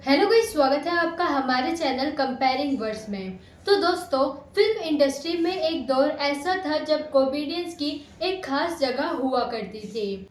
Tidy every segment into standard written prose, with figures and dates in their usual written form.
Hello guys, स्वागत है आपका हमारे चैनल कंपेयरिंग वर्ड्स में। तो दोस्तों, फिल्म इंडस्ट्री में एक दौर ऐसा था जब कॉमेडियंस की एक खास जगह हुआ करती थी।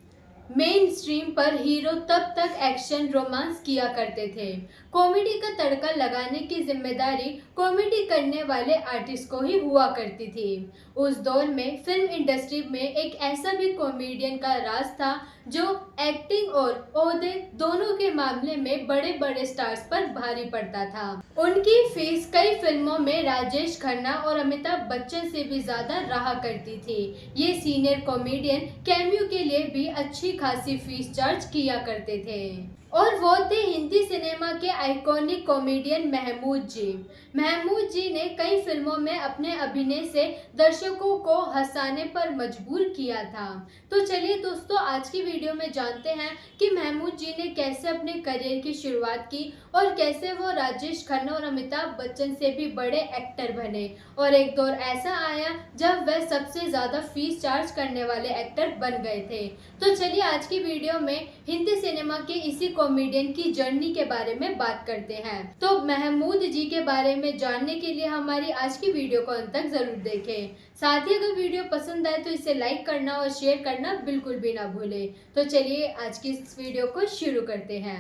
मेन स्ट्रीम पर हीरो तब तक एक्शन रोमांस किया करते थे। कॉमेडी का तड़का लगाने की जिम्मेदारी कॉमेडी करने वाले आर्टिस्ट को ही हुआ करती थी। उस दौर में फिल्म इंडस्ट्री में एक ऐसा भी कॉमेडियन का राज था जो एक्टिंग और ओहदे दोनों के मामले में बड़े बड़े स्टार्स पर भारी पड़ता था। उनकी फीस कई फिल्मों में राजेश खन्ना और अमिताभ बच्चन से भी ज्यादा रहा करती थी। ये सीनियर कॉमेडियन कैमियो के लिए भी अच्छी खासी फीस चार्ज किया करते थे। और वो थे हिंदी सिनेमा के आइकॉनिक कॉमेडियन महमूद जी। महमूद जी ने कई फिल्मों में अपने अभिनय से दर्शकों को हंसाने पर मजबूर किया था। तो चलिए दोस्तों, आज की वीडियो में जानते हैं कि महमूद जी ने कैसे अपने करियर की शुरुआत की और कैसे वो राजेश खन्ना और अमिताभ बच्चन से भी बड़े एक्टर बने। और एक दौर ऐसा आया जब वह सबसे ज्यादा फीस चार्ज करने वाले एक्टर बन गए थे। तो चलिए आज की वीडियो में हिंदी सिनेमा के इसी कॉमेडियन की जर्नी के बारे में बात करते हैं। तो महमूद जी के बारे में जानने के लिए हमारी आज की वीडियो को अंत तक जरूर देखें। साथ ही अगर वीडियो पसंद आए तो इसे लाइक करना और शेयर करना बिल्कुल भी ना भूलें। तो चलिए आज की इस वीडियो को शुरू करते हैं।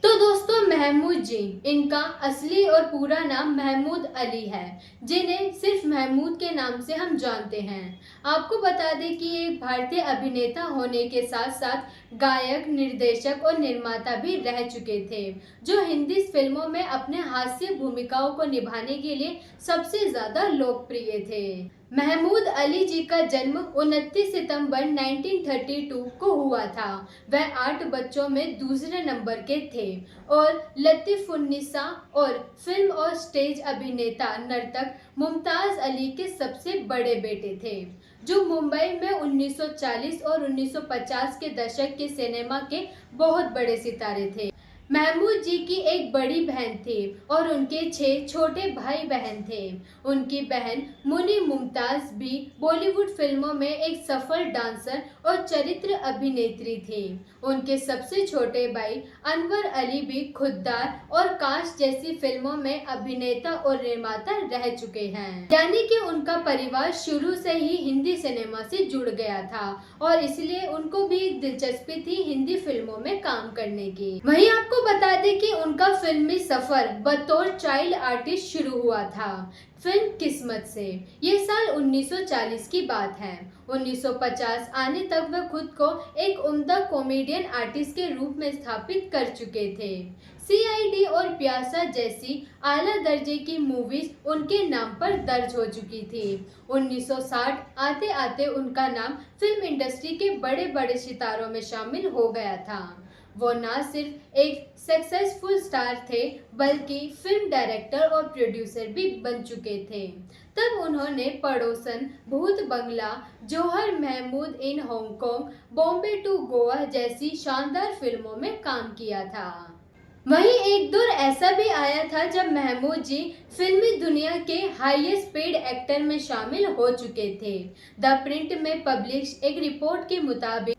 तो दोस्तों, महमूद जी, इनका असली और पूरा नाम महमूद अली है, जिन्हें सिर्फ महमूद के नाम से हम जानते हैं। आपको बता दें कि ये भारतीय अभिनेता होने के साथ साथ गायक, निर्देशक और निर्माता भी रह चुके थे, जो हिंदी फिल्मों में अपने हास्य भूमिकाओं को निभाने के लिए सबसे ज्यादा लोकप्रिय थे। महमूद अली जी का जन्म 29 सितंबर 1932 को हुआ था। वह 8 बच्चों में दूसरे नंबर के थे और लतीफुन्निसा और फिल्म और स्टेज अभिनेता नर्तक मुमताज अली के सबसे बड़े बेटे थे, जो मुंबई में 1940 और 1950 के दशक के सिनेमा के बहुत बड़े सितारे थे। महमूद जी की एक बड़ी बहन थी और उनके 6 छोटे भाई बहन थे। उनकी बहन मुनी मुमताज भी बॉलीवुड फिल्मों में एक सफल डांसर और चरित्र अभिनेत्री थी। उनके सबसे छोटे भाई अनवर अली भी खुद्दार और काश जैसी फिल्मों में अभिनेता और निर्माता रह चुके हैं। यानी कि उनका परिवार शुरू से ही हिंदी सिनेमा से जुड़ गया था और इसलिए उनको भी दिलचस्पी थी हिंदी फिल्मों में काम करने की। वहीं आपको बता दें कि उनका फिल्मी सफर बतौर चाइल्ड आर्टिस्ट शुरू हुआ था फिल्म किस्मत से। ये साल 1940 की बात है। 1950 आने तक वह खुद को एक उम्दा कॉमेडियन आर्टिस्ट के रूप में स्थापित कर चुके थे। CID और प्यासा जैसी आला दर्जे की मूवीज उनके नाम पर दर्ज हो चुकी थी। 1960 आते आते उनका नाम फिल्म इंडस्ट्री के बड़े बड़े सितारों में शामिल हो गया था। वो न सिर्फ एक सक्सेसफुल स्टार थे, बल्कि फिल्म डायरेक्टर और प्रोड्यूसर भी बन चुके थे। तब उन्होंने Padosan, Bhoot Bangla, Johar Mehmood in Hong Kong, Bombay to Goa जैसी शानदार फिल्मों में काम किया था। वहीं एक दौर ऐसा भी आया था जब महमूद जी फिल्मी दुनिया के हाईएस्ट पेड एक्टर में शामिल हो चुके थे। द प्रिंट में पब्लिश एक रिपोर्ट के मुताबिक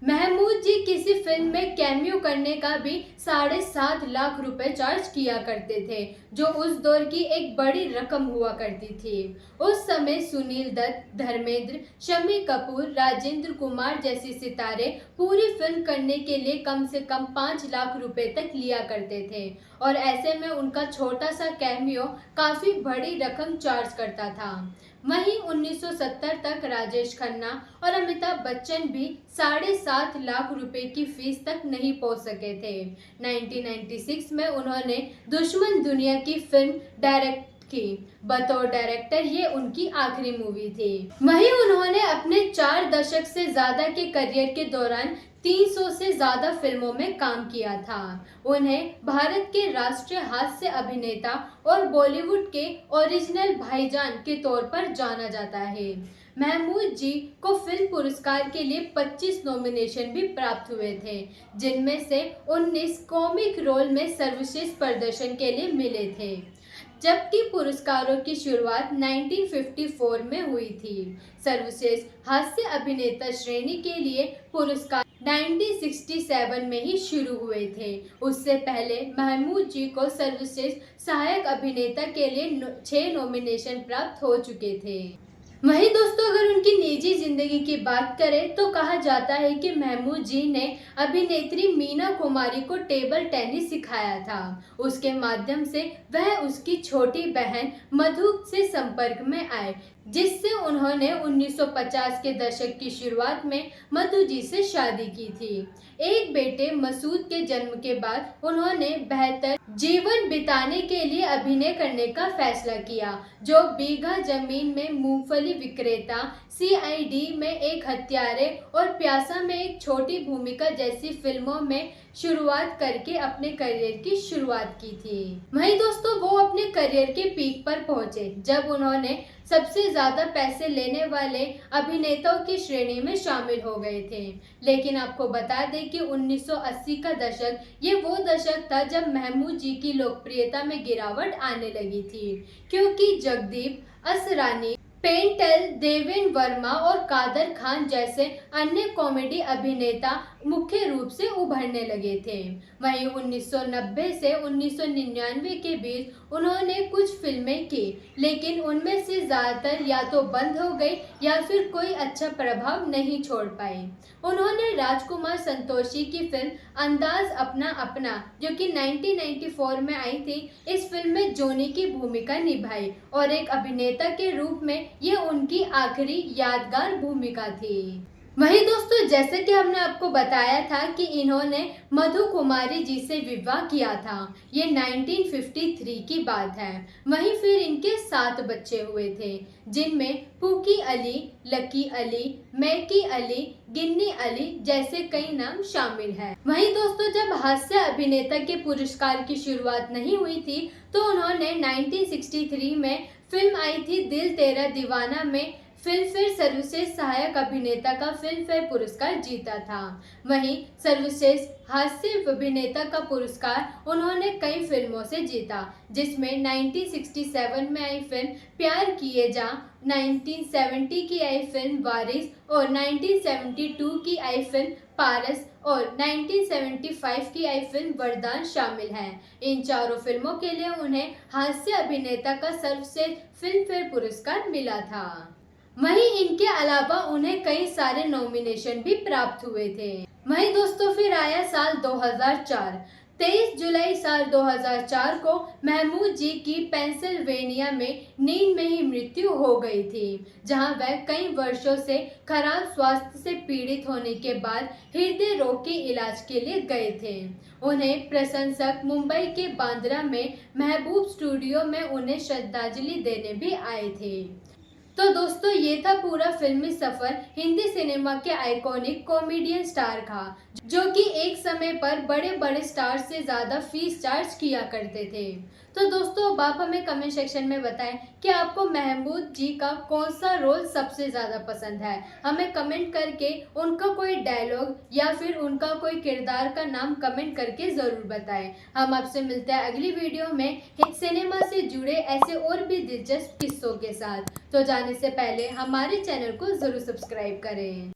महमूद जी किसी फिल्म में कैमियो करने का भी 7.5 लाख रुपए चार्ज किया करते थे, जो उस दौर की एक बड़ी रकम हुआ करती थी। उस समय सुनील दत्त, धर्मेंद्र, शम्मी कपूर, राजेंद्र कुमार जैसे सितारे पूरी फिल्म करने के लिए कम से कम 5 लाख रुपए तक लिया करते थे और ऐसे में उनका छोटा सा कैमियो काफी बड़ी रकम चार्ज करता था। वहीं 1970 तक राजेश खन्ना और अमिताभ बच्चन भी 7.5 लाख रुपए की फीस तक नहीं पहुंच सके थे। 1996 में उन्होंने दुश्मन दुनिया की फिल्म डायरेक्ट की। बतौर डायरेक्टर ये उनकी आखिरी मूवी थी। वहीं उन्होंने अपने 4 दशक से ज्यादा के करियर के दौरान 300 से ज्यादा फिल्मों में काम किया था। उन्हें भारत के राष्ट्रीय हास्य अभिनेता और बॉलीवुड के ओरिजिनल भाईजान के तौर पर जाना जाता है। महमूद जी को फिल्म पुरस्कार के लिए 25 नॉमिनेशन भी प्राप्त हुए थे, जिनमें से 19 कॉमिक रोल में सर्वश्रेष्ठ प्रदर्शन के लिए मिले थे, जबकि पुरस्कारों की शुरुआत 1954 में हुई थी। सर्वश्रेष्ठ हास्य अभिनेता श्रेणी के लिए पुरस्कार 1967 में ही शुरू हुए थे। उससे पहले महमूद जी को सर्वश्रेष्ठ सहायक अभिनेता के लिए 6 नॉमिनेशन प्राप्त हो चुके थे। वहीं दोस्तों, अगर उनकी निजी जिंदगी की बात करें तो कहा जाता है कि महमूद जी ने अभिनेत्री मीना कुमारी को टेबल टेनिस सिखाया था। उसके माध्यम से वह उसकी छोटी बहन मधु से संपर्क में आए, जिससे उन्होंने 1950 के दशक की शुरुआत में मधु जी से शादी की थी। एक बेटे मसूद के जन्म के बाद उन्होंने बेहतर जीवन बिताने के लिए अभिनय करने का फैसला किया, जो बीघा जमीन में मूंगफली विक्रेता, सीआईडी में एक हत्यारे और प्यासा में एक छोटी भूमिका जैसी फिल्मों में शुरुआत करके अपने करियर की शुरुआत की थी। वहीं दोस्तों, वो अपने करियर के पीक पर पहुंचे जब उन्होंने सबसे ज्यादा पैसे लेने वाले अभिनेताओं की श्रेणी में शामिल हो गए थे। लेकिन आपको बता दें कि 1980 का दशक ये वो दशक था जब महमूद जी की लोकप्रियता में गिरावट आने लगी थी, क्योंकि जगदीप असरानी, पेंटल, देवेन वर्मा और कादर खान जैसे अन्य कॉमेडी अभिनेता मुख्य रूप से उभरने लगे थे। वहीं 1990 से 1999 के बीच उन्होंने कुछ फिल्में की, लेकिन उनमें से ज्यादातर या तो बंद हो गई या फिर कोई अच्छा प्रभाव नहीं छोड़ पाई। उन्होंने राजकुमार संतोषी की फिल्म अंदाज अपना अपना, जो कि 1994 में आई थी, इस फिल्म में जोनी की भूमिका निभाई और एक अभिनेता के रूप में ये उनकी आखिरी यादगार भूमिका थी। वहीं दोस्तों, जैसे कि हमने आपको बताया था कि इन्होंने मधु कुमारी जी से विवाह किया था, ये 1953 की बात है। वहीं फिर इनके 7 बच्चे हुए थे, जिनमें पुकी अली, लकी अली, मैकी अली, गिन्नी अली जैसे कई नाम शामिल हैं। वहीं दोस्तों, जब हास्य अभिनेता के पुरस्कार की शुरुआत नहीं हुई थी तो उन्होंने 1963 में फिल्म आई थी दिल तेरा दीवाना में फिल्मफेयर सर्वश्रेष्ठ सहायक अभिनेता का फिल्मफेयर पुरस्कार जीता था। वहीं सर्वश्रेष्ठ हास्य अभिनेता का पुरस्कार उन्होंने कई फिल्मों से जीता, जिसमें 1967 में आई फिल्म प्यार किए जा, 1970 की आई फिल्म वारिस और 1972 की आई फिल्म पारस और 1975 की आई फिल्म वरदान शामिल हैं। इन चारों फिल्मों के लिए उन्हें हास्य अभिनेता का सर्वश्रेष्ठ फिल्मफेयर पुरस्कार मिला था। वहीं इनके अलावा उन्हें कई सारे नॉमिनेशन भी प्राप्त हुए थे। वहीं दोस्तों, फिर आया साल 2004। 23 जुलाई साल 2004 को महमूद जी की पेंसिल्वेनिया में नींद में ही मृत्यु हो गई थी, जहां वह कई वर्षों से खराब स्वास्थ्य से पीड़ित होने के बाद हृदय रोग के इलाज के लिए गए थे। उन्हें प्रशंसक मुंबई के बांद्रा में महबूब स्टूडियो में उन्हें श्रद्धांजलि देने भी आए थे। तो दोस्तों, ये था पूरा फिल्मी सफर हिंदी सिनेमा के आइकॉनिक कॉमेडियन स्टार का, जो कि एक समय पर बड़े बड़े स्टार से ज्यादा फीस चार्ज किया करते थे। तो दोस्तों, अब आप हमें कमेंट सेक्शन में बताएं कि आपको महमूद जी का कौन सा रोल सबसे ज्यादा पसंद है। हमें कमेंट करके उनका कोई डायलॉग या फिर उनका कोई किरदार का नाम कमेंट करके जरूर बताएं। हम आपसे मिलते हैं अगली वीडियो में सिनेमा से जुड़े ऐसे और भी दिलचस्प किस्सों के साथ। तो जाने से पहले हमारे चैनल को जरूर सब्सक्राइब करें।